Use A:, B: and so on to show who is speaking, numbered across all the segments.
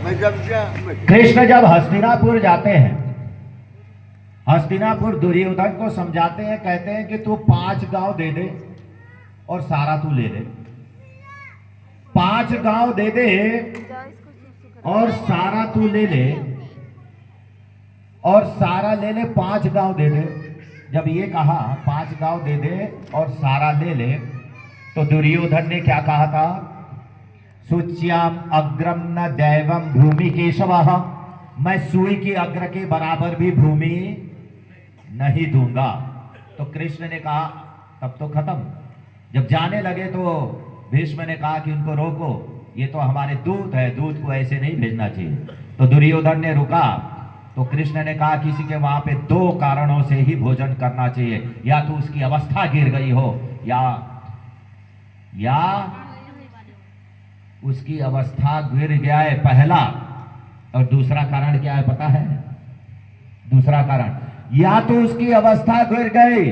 A: कृष्ण जब हस्तिनापुर जाते हैं, हस्तिनापुर दुर्योधन को समझाते हैं, कहते हैं कि तू 5 गांव दे दे और सारा तू ले ले। 5 गांव दे दे और सारा तू ले ले, और सारा ले ले, 5 गांव दे दे। जब ये कहा 5 गांव दे दे और सारा ले ले, तो दुर्योधन ने क्या कहा था? सुच्याम अग्रम न दैवम भूमि केशवः, मैं सुई की अग्र के बराबर भी भूमि नहीं दूंगा। तो कृष्ण ने कहा तब तो खत्म। जब जाने लगे तो भीष्म ने कहा कि उनको रोको, ये तो हमारे दूत है, दूत को ऐसे नहीं भेजना चाहिए। तो दुर्योधन ने रुका, तो कृष्ण ने कहा किसी के वहां पे 2 कारणों से ही भोजन करना चाहिए, या तो उसकी अवस्था गिर गई हो, या उसकी अवस्था गिर गया है, पहला। और दूसरा कारण क्या है पता है? दूसरा कारण, या तो उसकी अवस्था गिर गई,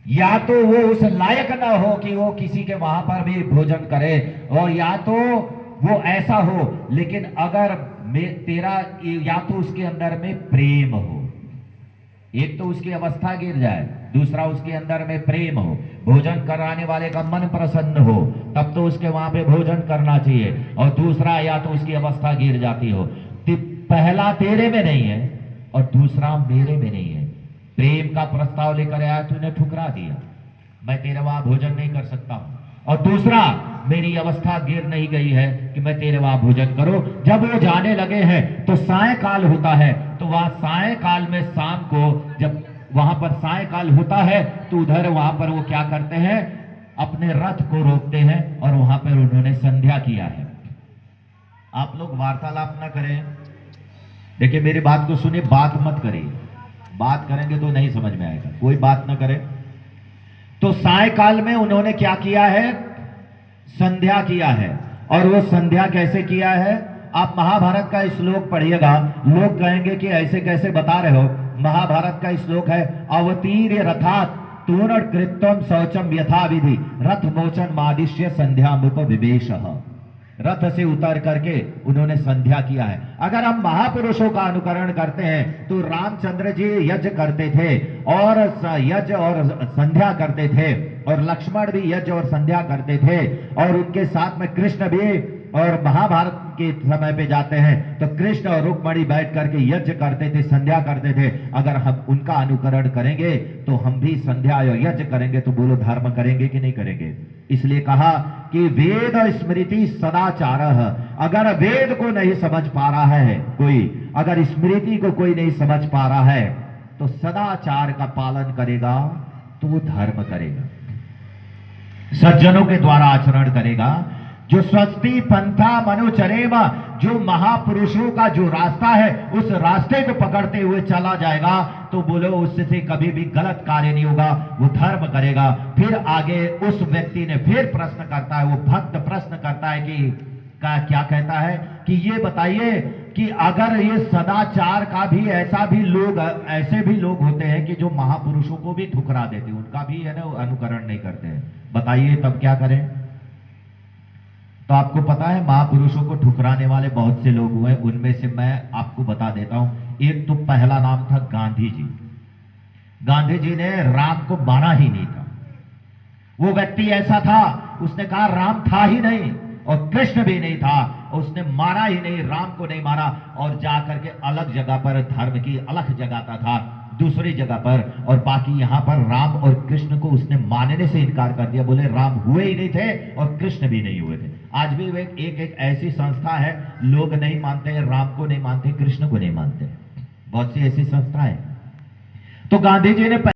A: या तो वो उस लायक ना हो कि वो किसी के वहां पर भी भोजन करे, और या तो वो ऐसा हो, लेकिन अगर तेरा, या तो उसके अंदर में प्रेम हो। एक तो उसकी अवस्था गिर जाए, दूसरा उसके अंदर में प्रेम हो, भोजन कराने वाले का मन प्रसन्न हो, तब तो उसके वहां पे भोजन करना चाहिए। और दूसरा, या तो उसकी अवस्था गिर जाती हो, पहला तेरे में नहीं है और दूसरा मेरे में नहीं है। प्रेम का प्रस्ताव लेकर आया, तूने ठुकरा दिया, मैं तेरे वहां भोजन नहीं कर सकता हूं। और दूसरा, मेरी अवस्था गिर नहीं गई है कि मैं तेरे वहां भोजन करूं। जब वो जाने लगे हैं तो सायंकाल होता है, तो वहां सायंकाल में, शाम को जब वहां पर सायंकाल होता है, तो उधर वहां पर वो क्या करते हैं? अपने रथ को रोकते हैं और वहां पर उन्होंने संध्या किया है। आप लोग वार्तालाप ना करें, देखिए मेरी बात को सुनिए, बात मत करिए, बात करेंगे तो नहीं समझ में आएगा, कोई बात ना करे। तो सायंकाल में उन्होंने क्या किया है? संध्या किया है। और वो संध्या कैसे किया है? आप महाभारत का श्लोक पढ़िएगा, लोग कहेंगे कि ऐसे कैसे बता रहे हो। महाभारत का श्लोक है, अवतीर्य रथात तूर्ण कृत्यम शौचम यथा विधि रथ मोचन मादिश्य संध्यामुप विवेशः। रथ से उतर करके उन्होंने संध्या किया है। अगर हम महापुरुषों का अनुकरण करते हैं तो रामचंद्र जी यज्ञ करते थे और यज्ञ और संध्या करते थे, और लक्ष्मण भी यज्ञ और संध्या करते थे, और उनके साथ में कृष्ण भी। और महाभारत के समय पे जाते हैं तो कृष्ण और रुक्मणी बैठ करके यज्ञ करते थे, संध्या करते थे। अगर हम उनका अनुकरण करेंगे तो हम भी संध्या और यज्ञ करेंगे, तो बोलो धर्म करेंगे कि नहीं करेंगे? इसलिए कहा कि वेद स्मृति सदाचार। अगर वेद को नहीं समझ पा रहा है कोई, अगर स्मृति को कोई नहीं समझ पा रहा है, तो सदाचार का पालन करेगा तो वो धर्म करेगा, सज्जनों के द्वारा आचरण करेगा। जो स्वस्ति पंथा मनुचरेम, जो महापुरुषों का जो रास्ता है उस रास्ते को पकड़ते हुए चला जाएगा, तो बोलो उससे कभी भी गलत कार्य नहीं होगा, वो धर्म करेगा। फिर आगे उस व्यक्ति ने फिर प्रश्न करता है, वो भक्त प्रश्न करता है कि क्या कहता है कि ये बताइए कि अगर ये सदाचार का भी ऐसा भी लोग, ऐसे भी लोग होते हैं कि जो महापुरुषों को भी ठुकरा देते, उनका भी है ना अनुकरण नहीं करते हैं, बताइए तब क्या करें? तो आपको पता है महापुरुषों को ठुकराने वाले बहुत से लोग हुए, उनमें से मैं आपको बता देता हूं। एक तो पहला नाम था गांधी जी। गांधी जी ने राम को माना ही नहीं था। वो व्यक्ति ऐसा था, उसने कहा राम था ही नहीं और कृष्ण भी नहीं था, उसने मारा ही नहीं, राम को नहीं मारा, और जाकर के अलग जगह पर धर्म की अलग जगाता था, दूसरी जगह पर, और बाकी यहां पर राम और कृष्ण को उसने मानने से इनकार कर दिया। बोले राम हुए ही नहीं थे और कृष्ण भी नहीं हुए थे। आज भी एक ऐसी संस्था है, लोग नहीं मानते हैं, राम को नहीं मानते, कृष्ण को नहीं मानते, बहुत सी ऐसी संस्था है। तो गांधी जी ने